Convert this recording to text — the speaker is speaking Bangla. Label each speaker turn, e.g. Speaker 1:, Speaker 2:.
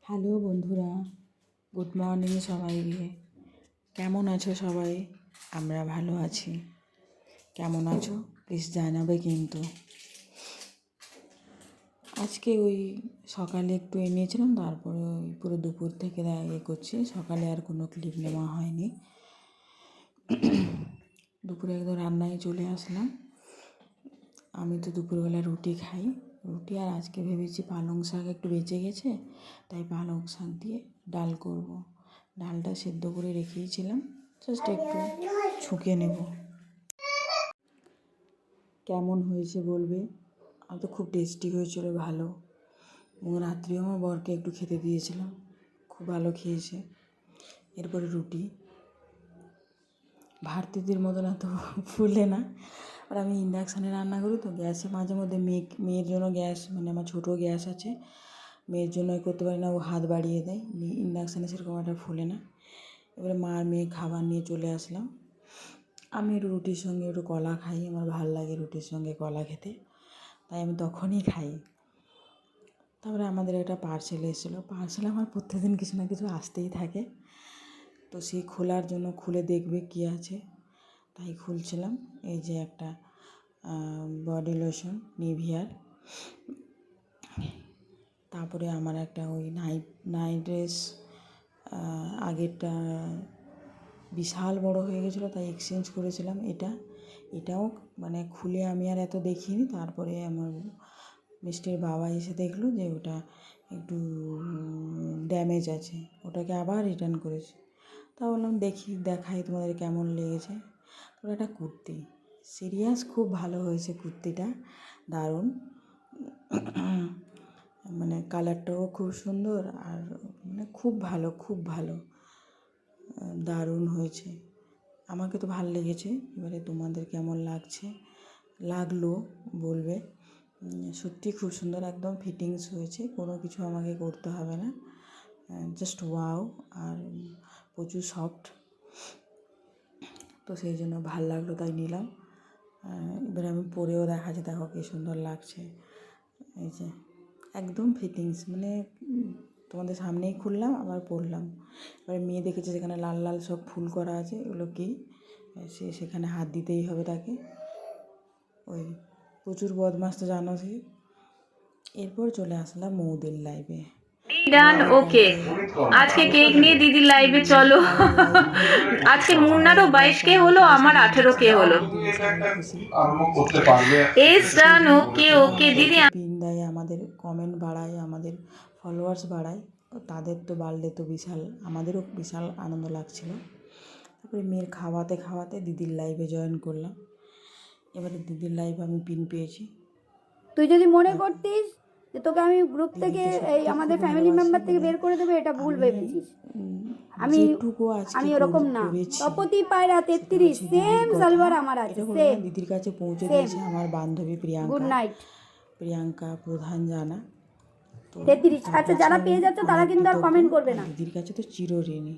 Speaker 1: হ্যালো বন্ধুরা, গুড মর্নিং সবাইকে। কেমন আছো সবাই? আমরা ভালো আছি। কেমন আছো প্লিজ জানাবে কিন্তু। আজকে ওই সকালে একটু নিয়েছিলাম, তারপরে ওই পুরো দুপুর থেকে করছি। সকালে আর কোনো ক্লিপ নেওয়া হয়নি। দুপুরে একদম রান্নায় চলে আসলাম। আমি তো দুপুরবেলা রুটি খাই, রুটি। আর আজকে ভেবেছি পালং শাক একটু বেঁচে গেছে, তাই পালং শাক দিয়ে ডাল করব। ডালটা সেদ্ধ করে রেখেছিলাম, জাস্ট একটু ছুঁকে নেব। কেমন হয়েছে বলবে। আর তো খুব টেস্টি হয়েছিল, ভালো। এবং রাত্রিও আমার বরকে একটু খেতে দিয়েছিলাম, খুব ভালো খেয়েছে। এরপরে রুটি ভারতীয়দের মতন এত ফুলে না। আর আমি ইন্ডাকশানে রান্না করি, তো গ্যাসে মাঝে মধ্যে মেয়ের জন্য গ্যাস, মানে আমার ছোটো গ্যাস আছে, মেয়ের জন্য করতে পারি না, ও হাত বাড়িয়ে দেয়। ইন্ডাকশানে সেরকম একটা ফুলে না। এবারে মা আর মেয়ে খাবার নিয়ে চলে আসলাম। আমি একটু রুটির সঙ্গে একটু কলা খাই, আমার ভালো লাগে রুটির সঙ্গে কলা খেতে, তাই আমি তখনই খাই। তারপরে আমাদের একটা পার্সেল এসেছিলো। পার্সেল আমার প্রত্যেকদিন কিছু না কিছু আসতেই থাকে, তো সেই খোলার জন্য খুলে দেখবে কী আছে, তাই খুলছিলাম। এই যে একটা বডি লোশন নিভিয়ার। তারপরে আমার একটা ওই নাইট ড্রেস, আগেরটা বিশাল বড় হয়ে গেছিলো, তাই এক্সচেঞ্জ করেছিলাম। এটাও মানে খুলে আমি আর এত দেখিনি। তারপরে আমার মিষ্টির বাবা এসে দেখলো যে ওটা একটু ড্যামেজ আছে, ওটাকে আবার রিটার্ন করেছে। তা বললাম দেখাই তোমাদের কেমন লেগেছে। তো একটা কুর্তি, সিরিয়াস খুব ভালো হয়েছে কুর্তিটা, দারুণ। মানে কালারটাও খুব সুন্দর, আর মানে খুব ভালো দারুণ হয়েছে। আমাকে তো ভালো লেগেছে, এবারে তোমাদের কেমন লাগলো বলবে। সত্যি খুব সুন্দর, একদম ফিটিংস হয়েছে, কোনো কিছু আমাকে করতে হবে না, জাস্ট ওয়াও। আর প্রচুর সফট, তো সেই জন্য ভালো লাগলো, তাই নিলাম। এবার আমি পরেও দেখাচ্ছি, দেখো কী সুন্দর লাগছে। এই যে একদম ফিটিংস, মানে তোমাদের সামনেই খুললাম আবার পরলাম। এবার মেয়ে দেখেছে যেখানে লাল লাল সব ফুল করা আছে, এগুলো কি, সেখানে হাত দিতেই হবে তাকে। ওই প্রচুর বদমাস তো জানো সে। এরপর চলে আসলাম মৌদের লাইভে।
Speaker 2: ডান, ওকে। আজকে কেক নিয়ে দিদির লাইভে চলো। আজকে মুন্নারও 22K হলো, আমার 18K হলো। এস ডান, ওকে ওকে দিদি।
Speaker 1: পিন দেয়, আমাদের কমেন্ট বাড়ায়, আমাদের ফলোয়ার্স বাড়ায়, তাদের তো বাড়লে তো বিশাল, আমাদেরও বিশাল আনন্দ লাগছিল। তারপরে মেয়ের খাওয়াতে দিদির লাইভে জয়েন করলাম। এবারে দিদির লাইভে আমি পিন পেয়েছি।
Speaker 3: তুই যদি মনে করতিস যে তোকে আমি গ্রুপ থেকে এই আমাদের ফ্যামিলি মেম্বার থেকে বের করে দেবো, এটা ভুল ভেবেছিস। আমি ওরকম না। তপতি পায়রা 33 সেম সালভার আমার আছে, সেম।
Speaker 1: দিদির কাছে পৌঁছে দিয়েছে আমার বান্ধবী
Speaker 3: গুড নাইট।
Speaker 1: প্রিয়াঙ্কা প্রধান জানা। তো
Speaker 3: 33। আচ্ছা, যারা পেয়ে যাচ্ছে তারা কিন্তু আর কমেন্ট করবে না।
Speaker 1: দিদির কাছে তো চিরঋণী।